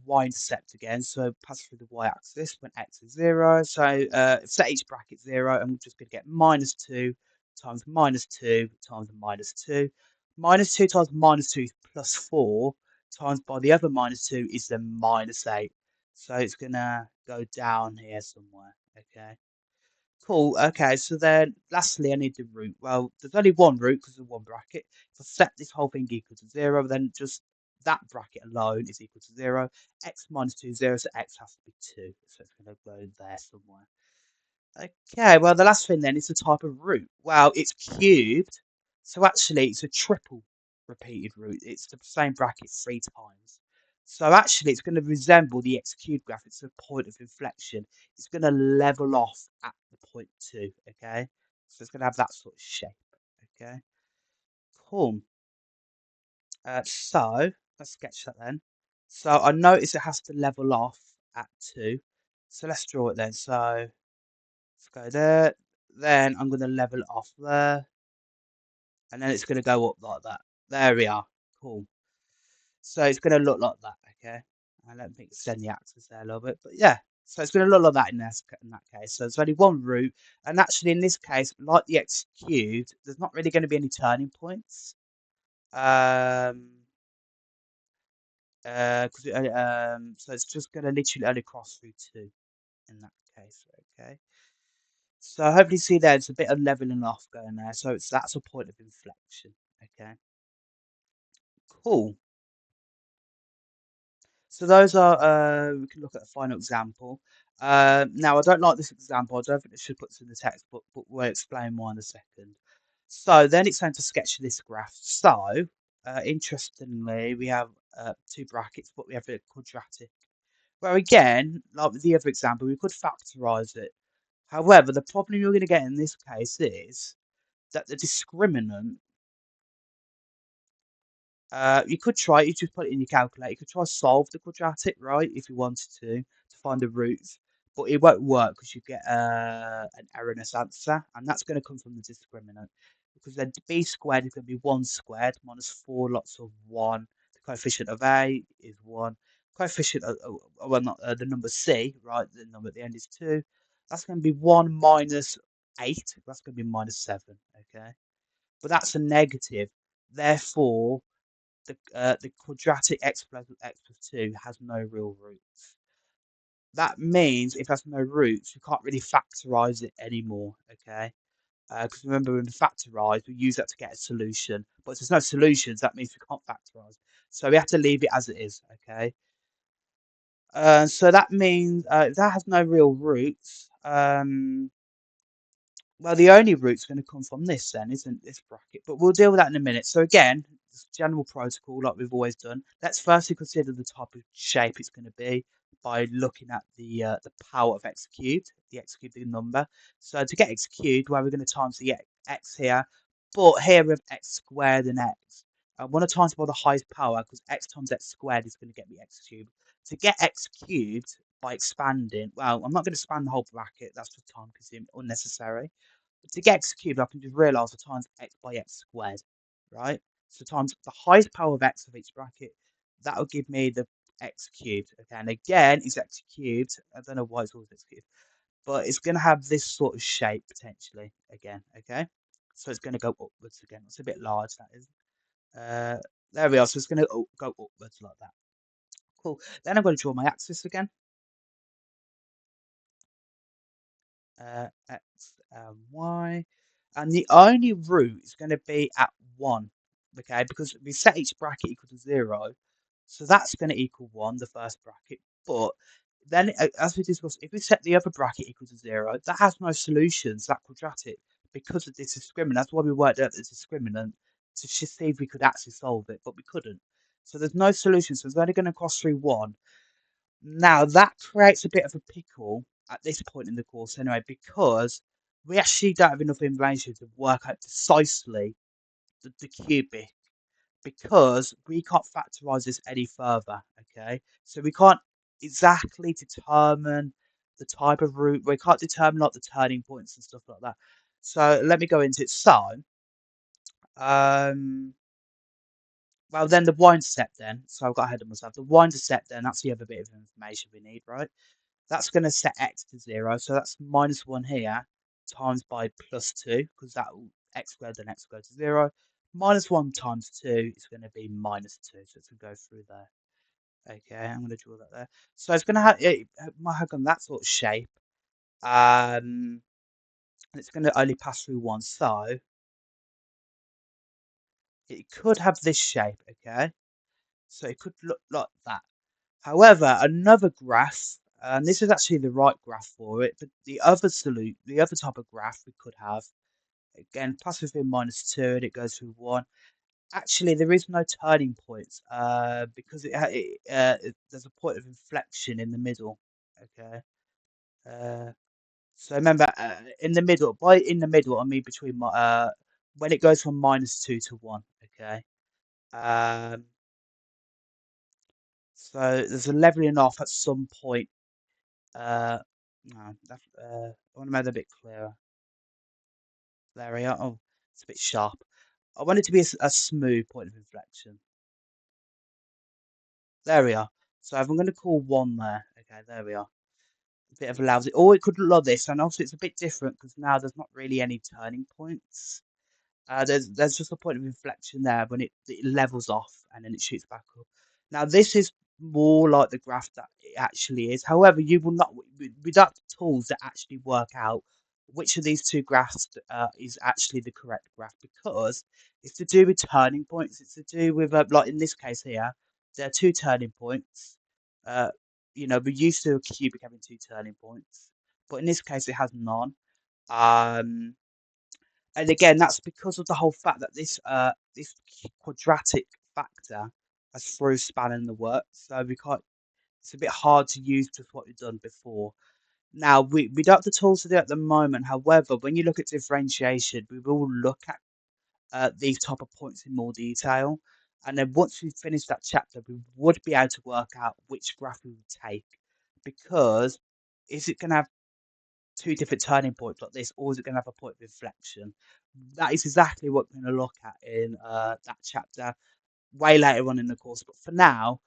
Speaker 1: y-intercept again, so pass through the y-axis when x is 0. So set each bracket 0, and we're just going to get minus 2 times minus 2 times minus 2. Minus 2 times minus 2 is plus 4, times by the other minus 2 is then minus 8. So it's going to go down here somewhere, okay? Cool. Okay, so then lastly, I need the root. Well, there's only one root because of one bracket. If I set this whole thing equal to 0, then just that bracket alone is equal to 0. X minus 2 is 0, so x has to be 2. So it's going to go there somewhere. Okay, well, the last thing then is the type of root. Well, it's cubed, so actually it's a triple repeated root. It's the same bracket 3 times. So actually it's going to resemble the x cubed graph. It's a point of inflection. It's going to level off at the point 2, okay? So it's going to have that sort of shape, okay? Cool. So let's sketch that then. So I notice it has to level off at 2. So let's draw it then. So let's go there. Then I'm going to level it off there. And then it's going to go up like that. There we are. Cool. So it's going to look like that, okay? And let me extend the axis there a little bit. But yeah, so it's going to look like that in that case. So there's only one root. And actually, in this case, like the x cubed, there's not really going to be any turning points. So it's just going to literally only cross through 2 in that case, okay? So hopefully you see there's a bit of leveling off going there. So that's a point of inflection, okay? Cool. So those are, we can look at the final example. Now, I don't like this example. I don't think it should put this in the textbook, but we'll explain why in a second. So then it's time to sketch this graph. So, interestingly, we have 2 brackets, but we have a quadratic. Well, again, like with the other example, we could factorize it. However, the problem you're going to get in this case is that the discriminant. You could try it. You just put it in your calculator. You could try solve the quadratic, right, if you wanted to find the roots, but it won't work because you get an erroneous answer, and that's going to come from the discriminant. Because then b squared is going to be 1 squared minus 4 lots of 1. The coefficient of a is 1. Coefficient of, well, not the number c, right? The number at the end is 2. That's going to be 1 minus 8. That's going to be minus 7. Okay, but that's a negative. Therefore, the quadratic x plus 2 has no real roots. That means if it has no roots, you can't really factorize it anymore, okay? Because remember, when we factorize, we use that to get a solution. But if there's no solutions, that means we can't factorize. So we have to leave it as it is, okay? So that means if that has no real roots, well, the only root's going to come from this then, isn't this bracket? But we'll deal with that in a minute. So again, it's general protocol like we've always done. Let's firstly consider the type of shape it's going to be by looking at the power of x cubed, the x cubed number. So to get x cubed, well, we're going to times the x here, but here we have x squared and x. I want to times by the highest power because x times x squared is going to get me x cubed. To get x cubed by expanding, well, I'm not going to expand the whole bracket. That's just time consuming, unnecessary. But to get x cubed, I can just realise I times x by x squared, right? So times the highest power of x of each bracket, that will give me the x cubed. Okay, and again, it's x cubed. I don't know why it's always x cubed, but it's going to have this sort of shape potentially again. Okay, so it's going to go upwards again. It's a bit large, that is. Uh, there we are. So it's going to go upwards like that. Cool. Then I'm going to draw my axis again. X and Y. And the only root is going to be at 1. Okay, because we set each bracket equal to 0. So that's going to equal 1, the first bracket. But then, as we discussed, if we set the other bracket equal to 0, that has no solutions, that quadratic, because of this discriminant. That's why we worked out the discriminant to see if we could actually solve it, but we couldn't. So there's no solution. So it's only going to cross through 1. Now, that creates a bit of a pickle at this point in the course anyway, because we actually don't have enough information to work out precisely the cubic, because we can't factorize this any further, okay? So we can't exactly determine the type of root, we can't determine like the turning points and stuff like that. So let me go into it. So, um, well, then the y-intercept then, so I've got ahead of myself. The y-intercept then, that's the other bit of information we need, right? That's going to set x to 0, so that's minus 1 here, times by plus 2, because that will x squared, then x squared to 0. Minus 1 times 2 is going to be minus 2, so it's going to go through there. Okay, I'm going to draw that there. So it's going to have, it might have that sort of shape, and it's going to only pass through 1, so it could have this shape, okay? So it could look like that. However, another graph, and this is actually the right graph for it, but the other type of graph we could have, again, plus within minus 2, and it goes through 1. Actually, there is no turning points, because there's a point of inflection in the middle. Okay. So remember, in the middle, by in the middle, I mean between when it goes from minus 2 to 1. Okay. Um, so there's a leveling off at some point. No, I want to make it a bit clearer. There we are. Oh, it's a bit sharp. I want it to be a smooth point of inflection. There we are. So I'm going to call 1 there. Okay, there we are. A bit of a lousy. Or it could look like this, and also it's a bit different because now there's not really any turning points. There's just a point of inflection there when it levels off and then it shoots back up. Now this is more like the graph that it actually is. However, you will not without the tools that actually work out which of these two graphs is actually the correct graph, because it's to do with turning points. It's to do with like in this case here, there are two turning points. Uh, we're used to a cubic having two turning points, but in this case it has none. Um, and again, that's because of the whole fact that this quadratic factor has through spanning the works. So we can't. It's a bit hard to use just what we've done before. Now we don't have the tools to do it at the moment. However, when you look at differentiation, we will look at these type of points in more detail. And then once we finish that chapter, we would be able to work out which graph we would take, because is it going to have two different turning points like this, or is it going to have a point of inflection? That is exactly what we're going to look at in that chapter way later on in the course. But for now,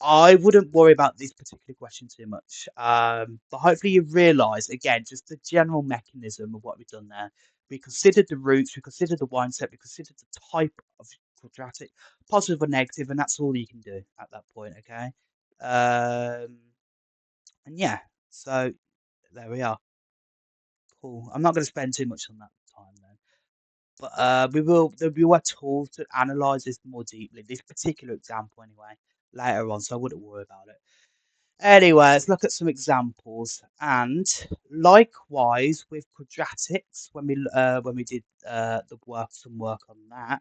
Speaker 1: I wouldn't worry about this particular question too much. But hopefully you realise, again, just the general mechanism of what we've done there. We considered the roots, we considered the wine set, we considered the type of quadratic, positive or negative, and that's all you can do at that point, okay? And yeah, so there we are. Cool. I'm not going to spend too much on that time then. But there'll be a tool to analyze this more deeply, this particular example anyway, later on, so I wouldn't worry about it. Anyway, let's look at some examples. And likewise with quadratics, when we did some work on that,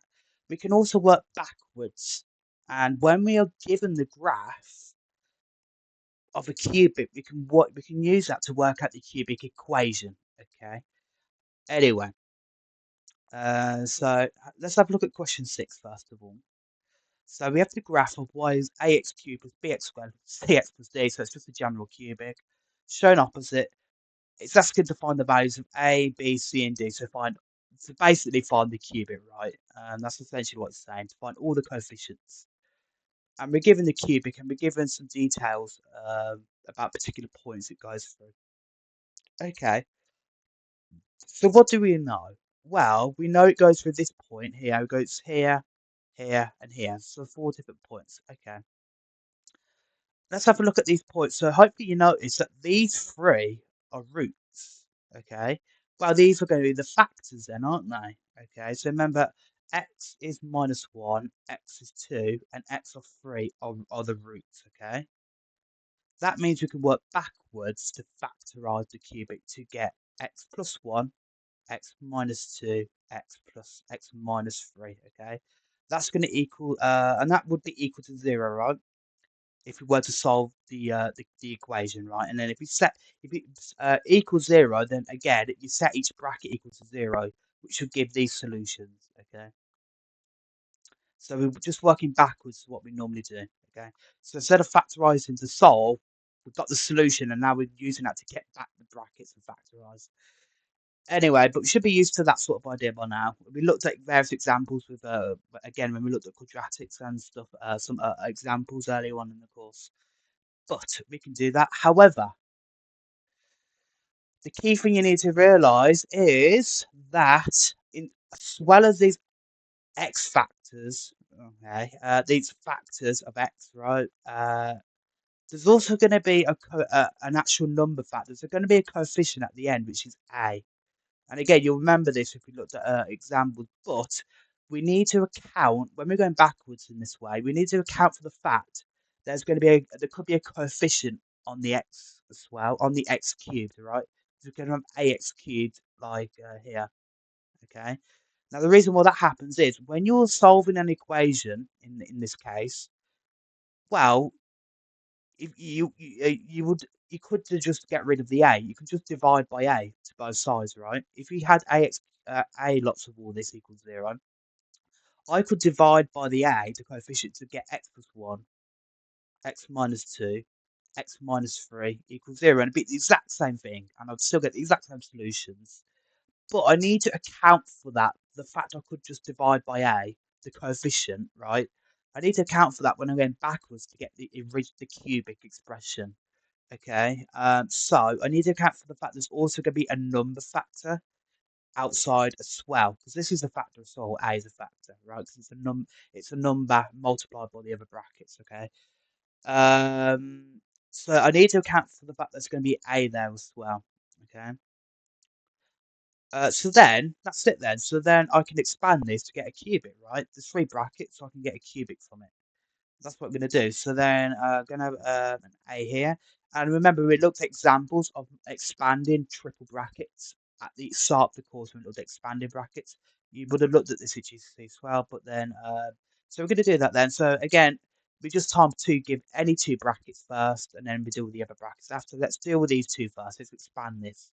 Speaker 1: we can also work backwards. And when we are given the graph of a cubic, we can use that to work out the cubic equation. Okay. Anyway, So let's have a look at question 6 first of all. So we have the graph of y is ax cubed plus bx squared plus cx plus d. So it's just a general cubic. Shown opposite, it's asking to find the values of a, b, c, and d. So basically find the cubic, right? That's essentially what it's saying, to find all the coefficients. And we're given the cubic, and we're given some details about particular points it goes through. Okay, so what do we know? Well, we know it goes through this point here. It goes here, here, and here. So 4 different points. Okay, let's have a look at these points. So hopefully you notice that these 3 are roots. Okay, well, these are going to be the factors then, aren't they? Okay, so remember, x is -1, x is 2, and x of 3 are the roots. Okay. That means we can work backwards to factorize the cubic to get x plus 1, x minus 2, x plus x minus 3, okay? That's going to equal, and that would be equal to 0, right? If we were to solve the equation, right? And then if it equals 0, then again, you set each bracket equal to 0, which should give these solutions, okay? So we're just working backwards to what we normally do, okay? So instead of factorising to solve, we've got the solution, and now we're using that to get back the brackets and factorise. Anyway, but we should be used to that sort of idea by now. We looked at various examples with, again, when we looked at quadratics and stuff, some examples earlier on in the course. But we can do that. However, the key thing you need to realise is that, as well as these x factors, okay, these factors of x, right? There's also going to be an actual number factor. There's going to be a coefficient at the end, which is a. And again, you'll remember this if we looked at examples, but we need to account, when we're going backwards in this way, we need to account for the fact there could be a coefficient on the x as well, on the x cubed, right? So we're going to have ax cubed like here, okay? Now, the reason why that happens is when you're solving an equation, in this case, well, if you could just get rid of the a. You could just divide by a to both sides, right? If you had a lots of all this equals 0, I could divide by the a, the coefficient, to get x plus 1, x minus 2, x minus 3 equals 0, and it'd be the exact same thing, and I'd still get the exact same solutions. But I need to account for that, the fact I could just divide by a, the coefficient, right? I need to account for that when I'm going backwards to get the cubic expression. Okay, so I need to account for the fact there's also going to be a number factor outside as well, because this is a factor as well. A is a factor, right? Because it's a number multiplied by the other brackets. Okay, so I need to account for the fact there's going to be a there as well. Okay, so then that's it then. So then I can expand this to get a cubic, right? There's 3 brackets, so I can get a cubic from it. That's what we're going to do. So then going to have an A here. And remember, we looked at examples of expanding triple brackets at the start of the course when we looked at expanding brackets. You would have looked at this at GCSE as well, but then, so we're going to do that then. So again, we just time to give any 2 brackets first, and then we deal with the other brackets after. Let's deal with these 2 first. Let's expand this.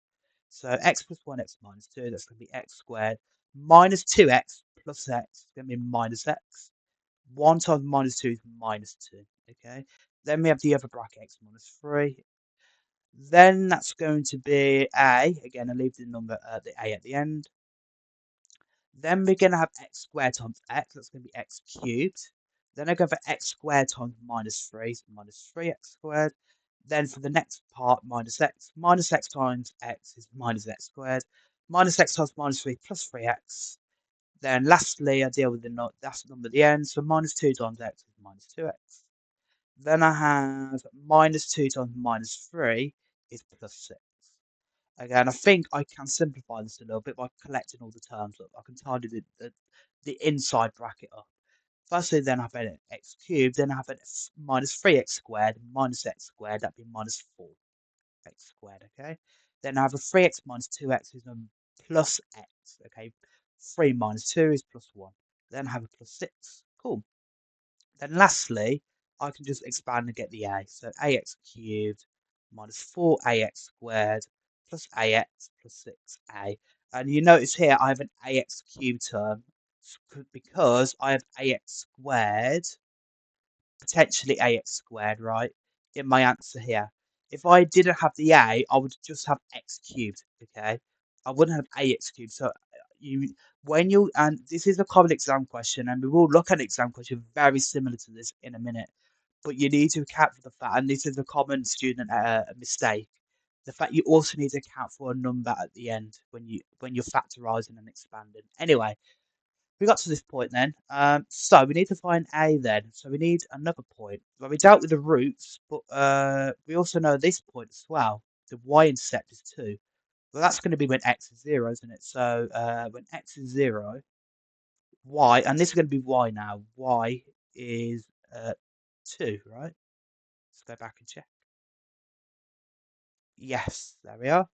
Speaker 1: So x plus 1, x minus 2, that's going to be x squared, minus 2x plus x is going to be minus x. 1 times minus 2 is minus 2, okay? Then we have the other bracket, x minus 3. Then that's going to be a, again, I leave the number, the a at the end. Then we're going to have x squared times x, that's going to be x cubed. Then I go for x squared times minus 3, so minus 3x squared. Then for the next part, minus x times x is minus x squared. Minus x times minus 3 plus 3x. Then lastly, I deal with that's the number at the end. So minus 2 times x is minus 2x. Then I have minus 2 times minus 3 is plus 6. Again, I think I can simplify this a little bit by collecting all the terms up. I can tidy the inside bracket up. Firstly, then I have an x cubed, then I have a minus 3x squared, minus x squared, that'd be minus 4x squared, okay? Then I have a 3x minus 2x is plus x, okay? 3 minus 2 is plus 1. Then I have a plus 6. Cool. Then lastly, I can just expand and get the a. So ax cubed minus 4ax squared plus ax plus 6a. And you notice here I have an ax cubed term because I have ax squared, potentially ax squared, right, in my answer here. If I didn't have the a, I would just have x cubed, okay? I wouldn't have ax cubed. So you, and this is a common exam question, and we will look at an exam question very similar to this in a minute. But you need to account for the fact, and this is a common student mistake, the fact you also need to account for a number at the end when you're factorizing and expanding. Anyway, we got to this point then. So we need to find a then. So we need another point. Well, we dealt with the roots, but we also know this point as well. The y-intercept is 2. Well, that's going to be when x is 0, isn't it? So when x is 0, y, and this is going to be y now. Y is 2, right? Let's go back and check. Yes, there we are.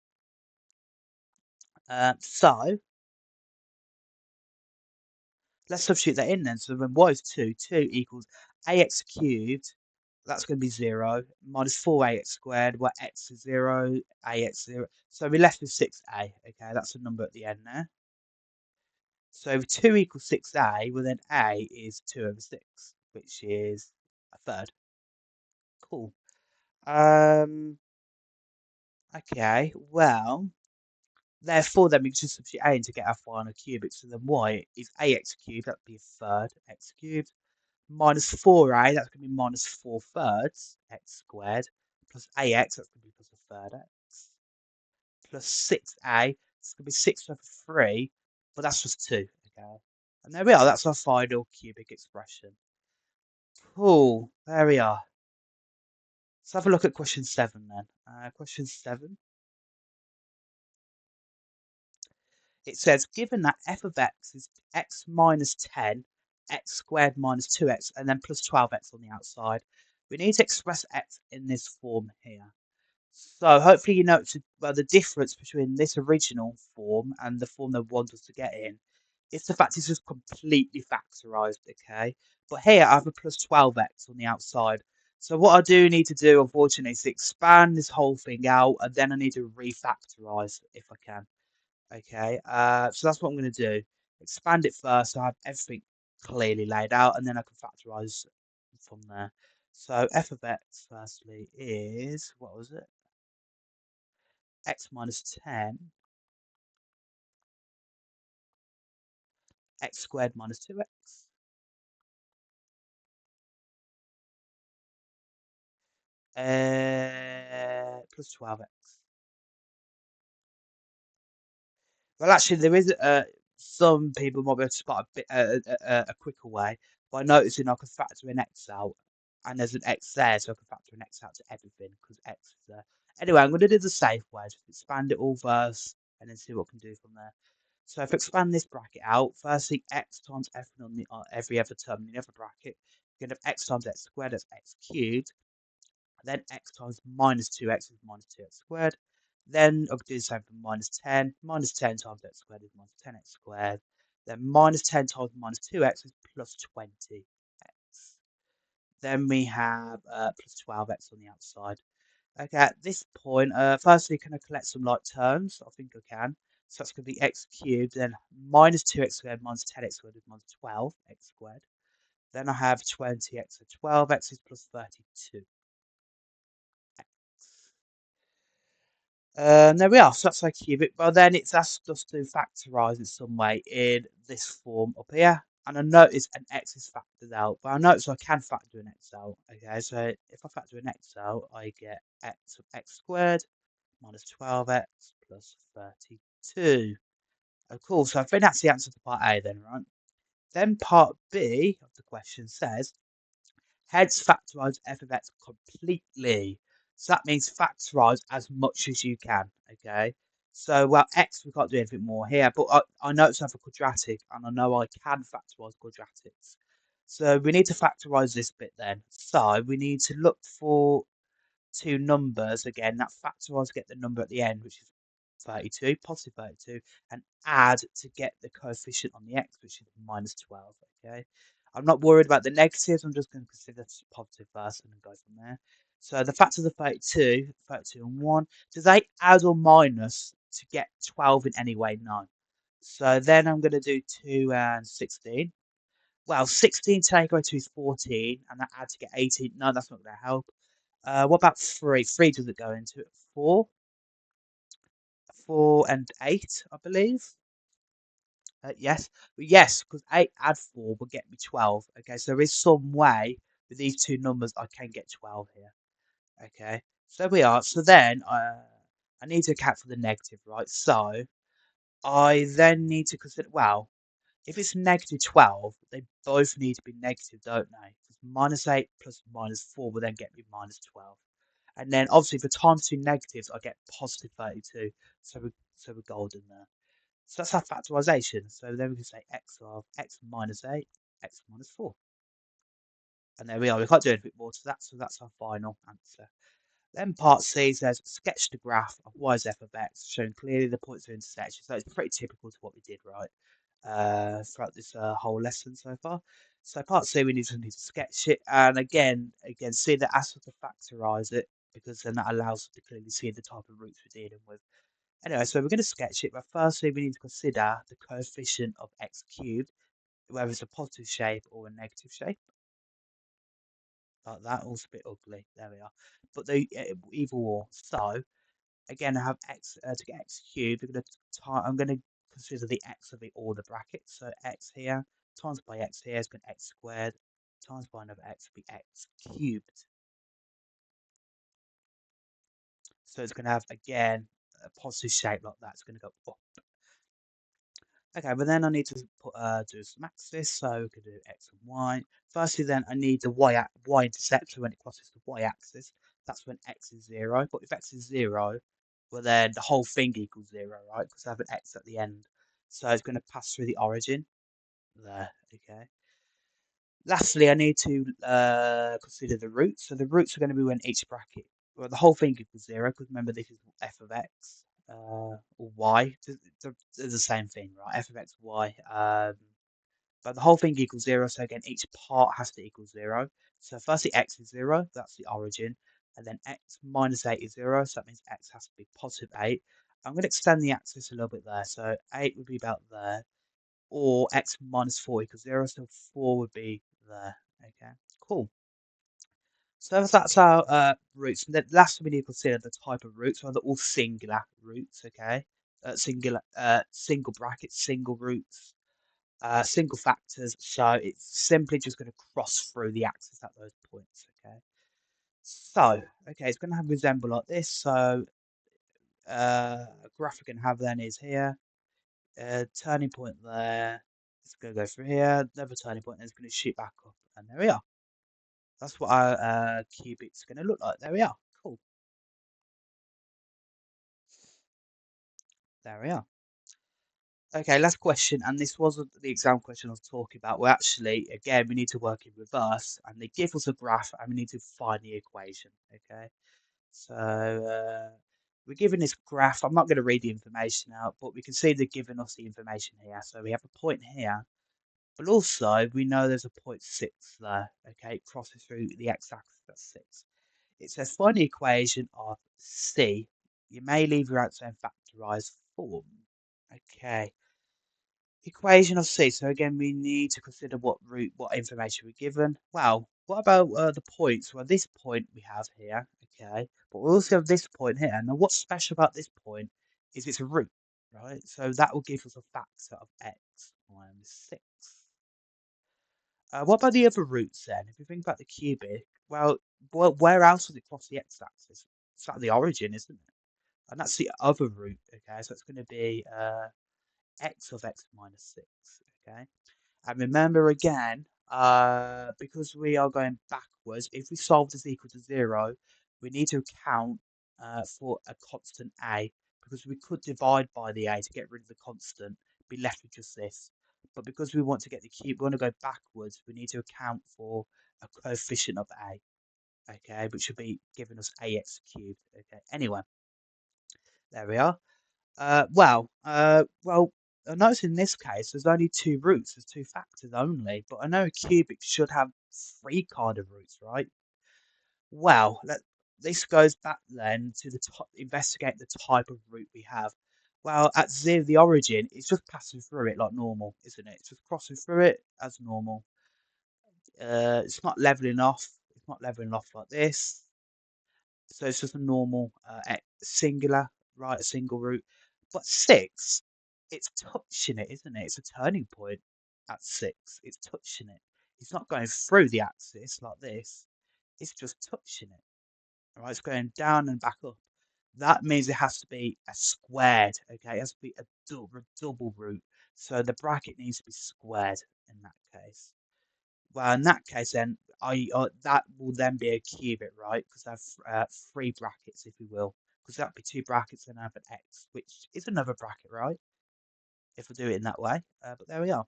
Speaker 1: So let's substitute that in then. So when y is 2, 2 equals ax cubed. That's going to be 0 minus 4ax squared, where x is 0, ax 0. So we're left with 6a. Okay, that's a number at the end there. So if 2 equals 6a, well then a is 2 over 6, which is a third. Cool. Okay, well, therefore then we can just substitute a in to get our final cubic. So then y is ax cubed, that'd be a third, x cubed, minus 4a, that's going to be minus 4 thirds, x squared, plus ax, that's going to be plus a third x, plus 6a, it's going to be 6 over 3, but that's just 2, okay? And there we are, that's our final cubic expression. Cool, there we are. Let's have a look at question 7 then. Question 7. It says, given that f of x is x minus 10, x squared minus 2x, and then plus 12x on the outside, we need to express x in this form here. So hopefully you note the difference between this original form and the form they want us to get in. It's the fact it's just completely factorized, okay? But here I have a plus 12x on the outside. So what I do need to do, unfortunately, is expand this whole thing out, and then I need to refactorize if I can. Okay, so that's what I'm going to do. Expand it first, so I have everything clearly laid out, and then I can factorize from there. So f of x, firstly, is, what was it? X minus 10, x squared minus 2x, plus 12x. Well, actually, there is some people might be able to spot a quicker way by noticing I can factor an x out, and there's an x there, so I can factor an x out to everything because x is there. Anyway, I'm going to do the safe way, just expand it all first, and then see what I can do from there. So if I expand this bracket out, firstly x times f on the every other term in the other bracket, you're going to have x times x squared, that's x cubed. Then x times minus 2x is minus 2x squared. Then I'll do the same for minus 10. Minus 10 times x squared is minus 10x squared. Then minus 10 times minus 2x is plus 20x. Then we have plus 12x on the outside. Okay, at this point, firstly, can I collect some like terms? I think I can. So that's going to be x cubed, then minus 2x squared minus 10x squared is minus 12x squared. Then I have 20x, so 12x is plus 32. There we are. So that's our cubic. Well, then it's asked us to factorise it some way in this form up here. And I notice an x is factored out. But I notice I can factor an x out. Okay, so if I factor an x out, I get x of x squared minus 12x plus 32. Of course, so I think that's the answer to part A then, right? Then part B of the question says, hence factorise f of x completely. So that means factorise as much as you can, okay? So, well, x, we can't do anything more here, but I notice I have a quadratic, and I know I can factorise quadratics. So we need to factorise this bit then. So we need to look for two numbers again, that factorise to get the number at the end, which is 32, positive 32, and add to get the coefficient on the x, which is minus 12, okay? I'm not worried about the negatives, I'm just going to consider positive first and then go from there. So the factors of 32, 32 and 1, do they add or minus to get 12 in any way? No. So then I'm going to do 2 and 16. Well, 16 take away 2 is 14, and that add to get 18. No, that's not going to help. What about 3? 3 doesn't go into it. 4? 4 and 8, I believe. Yes, but yes, because 8 add 4 will get me 12. Okay, so there is some way with these two numbers I can get 12 here. Okay, so there we are. So then I need to account for the negative, right? So I then need to consider, well, if it's negative 12, they both need to be negative, don't they? Because -8 plus -4 will then get me -12. And then obviously for times two negatives, I get positive 32. So we're golden there. So that's our factorisation. So then we can say x of x minus 8, x minus 4. And there we are. We can't do anything more to that. So that's our final answer. Then part C says, sketch the graph of y is f of x, showing clearly the points of intersection. So it's pretty typical to what we did, right, throughout this whole lesson so far. So part C, we need to sketch it. And again, see that ask us to factorise it, because then that allows us to clearly see the type of roots we're dealing with. Anyway, so we're going to sketch it, but firstly we need to consider the coefficient of x cubed, whether it's a positive shape or a negative shape. Like that, also a bit ugly. There we are. But the either or. So again, I have x to get x cubed. I'm going to consider the x of all the brackets. So x here times by x here is going to be x squared times by another x will be x cubed. So it's going to have again a positive shape like that. It's going to go up. Okay, but then I need to do some axis, so we can do x and y. Firstly, then I need the y-intercept, so when it crosses the y-axis, that's when x is 0. But if x is 0, well then the whole thing equals 0, right? Because I have an x at the end. So it's going to pass through the origin there, okay? Lastly, I need to consider the roots. So the roots are going to be when each bracket, well, the whole thing equals 0, because remember this is f of x or y. They're the same thing, right? F of x, y. But the whole thing equals 0, so again, each part has to equal 0. So firstly, x is 0, that's the origin. And then x minus 8 is 0, so that means x has to be positive 8. I'm going to extend the axis a little bit there, so 8 would be about there. Or x minus 4 equals 0, so 4 would be there. Okay, cool. So that's our roots. And then last we need to consider the type of roots. So they're all singular roots, okay? Single brackets, single roots, single factors. So it's simply just going to cross through the axis at those points, okay? So, okay, it's going to have resemble like this. So a graph we're going to have then is here. Turning point there. It's going to go through here. Another turning point, and it's going to shoot back up. And there we are. That's what our cubic's going to look like. There we are. Cool. There we are. Okay, last question, and this wasn't the exam question I was talking about. Well, actually, again, we need to work in reverse, and they give us a graph, and we need to find the equation. Okay, so we're given this graph. I'm not going to read the information out, but we can see they're giving us the information here. So we have a point here, but also we know there's a point 6 there. Okay, it crosses through the x-axis. That's 6. It says find the equation of C. You may leave your answer in factorized form. Okay. Equation of C. So again, we need to consider what information we're given. Well, what about the points? Well, this point we have here, okay, but we also have this point here. Now, what's special about this point is it's a root, right? So that will give us a factor of x minus 6. What about the other roots then? If you think about the cubic, well, where else would it cross the x-axis? It's at the origin, isn't it? And that's the other root, okay? So it's going to be x of x minus 6, okay? And remember again, because we are going backwards, if we solve this equal to 0, we need to account for a constant a, because we could divide by the a to get rid of the constant, be left with just this. But because we want to get the cube, we want to go backwards, we need to account for a coefficient of a, okay, which should be giving us ax cubed, okay. Anyway, there we are. Well, I notice in this case there's only two roots, there's two factors only, but I know a cubic should have three kind of roots, right? Well, this goes back then to investigate the type of root we have. Well, at 0, the origin, it's just passing through it like normal, isn't it? It's just crossing through it as normal. It's not leveling off. It's not leveling off like this. So it's just a normal singular, right? A single root. But 6, it's touching it, isn't it? It's a turning point at 6. It's touching it. It's not going through the axis like this. It's just touching it. All right, it's going down and back up. That means it has to be a squared. Okay, it has to be a double root. So the bracket needs to be squared in that case. Well, in that case, then that will then be a cubit, right? Because I have 3 brackets, if you will. Because that'd be 2 brackets and I have an x, which is another bracket, right? If I do it in that way. But there we are.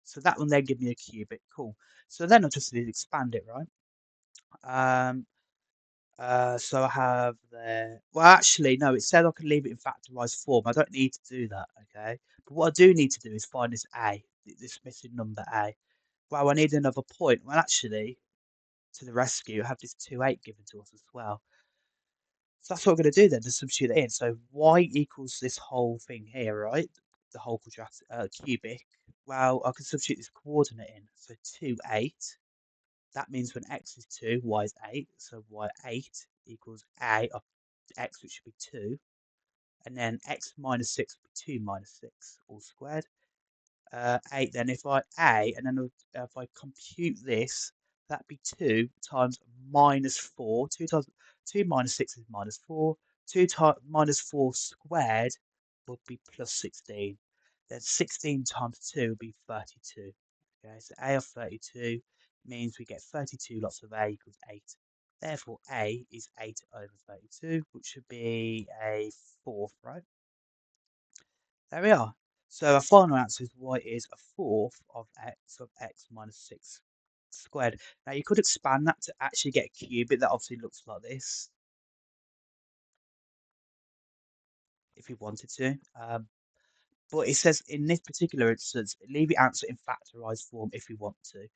Speaker 1: So that will then give me a cubit. Cool. So then I'll just need to expand it, right? So I have there. Well, actually, no. It said I can leave it in factorized form. I don't need to do that, okay? But what I do need to do is find this a, this missing number a. Well, I need another point. Well, actually, to the rescue, I have this 2, 8 given to us as well. So that's what I'm going to do then, to substitute it in. So y equals this whole thing here, right? The whole quadratic, cubic. Well, I can substitute this coordinate in. So 2, 8. That means when x is 2, y is 8. So y8 equals a of x, which should be 2. And then x minus 6 would be 2 minus 6, all squared. 8 then, if I a, and then if I compute this, that'd be 2 times minus 4. 2 minus 6 is minus 4. 2 minus 4 squared would be plus 16. Then 16 times 2 would be 32. Okay, so a of 32 means we get 32 lots of a equals 8. Therefore, a is 8 over 32, which should be a fourth, right? There we are. So our final answer is y is a fourth of x minus 6 squared. Now you could expand that to actually get a cubit that obviously looks like this, if you wanted to. But it says in this particular instance, leave your answer in factorized form if you want to.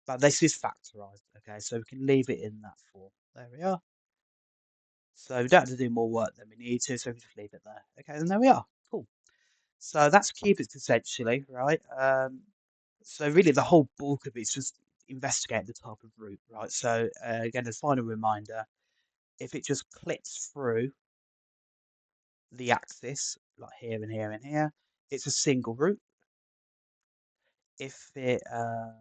Speaker 1: But this is factorized, okay? So we can leave it in that form. There we are. So we don't have to do more work than we need to, so we just leave it there. Okay, and there we are. Cool. So that's cubics essentially, right? So really the whole bulk of it is just investigating the type of root, right? So again, as a final reminder, if it just clips through the axis, like here and here and here, it's a single root. If it uh,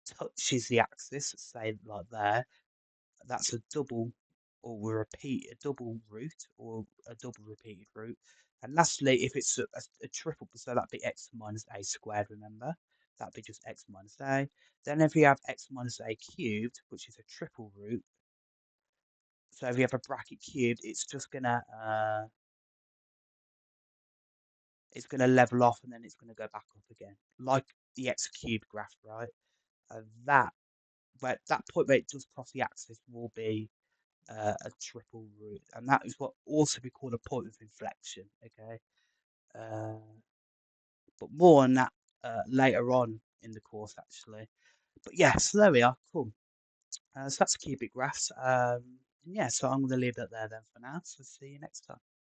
Speaker 1: touches the axis, say like there, that's a double or a double root or a double repeated root. And lastly, if it's a triple, so that'd be x minus a squared, remember? That'd be just x minus a. Then if you have x minus a cubed, which is a triple root, so if you have a bracket cubed, it's gonna level off and then it's gonna go back up again, like the x cubed graph, right? That but that point where it does cross the axis will be a triple root, and that is what also we call a point of inflection. Okay, uh, but more on that later on in the course, actually. But yeah, so there we are. Cool. So that's cubic graphs. Yeah, so I'm going to leave that there then for now. So see you next time.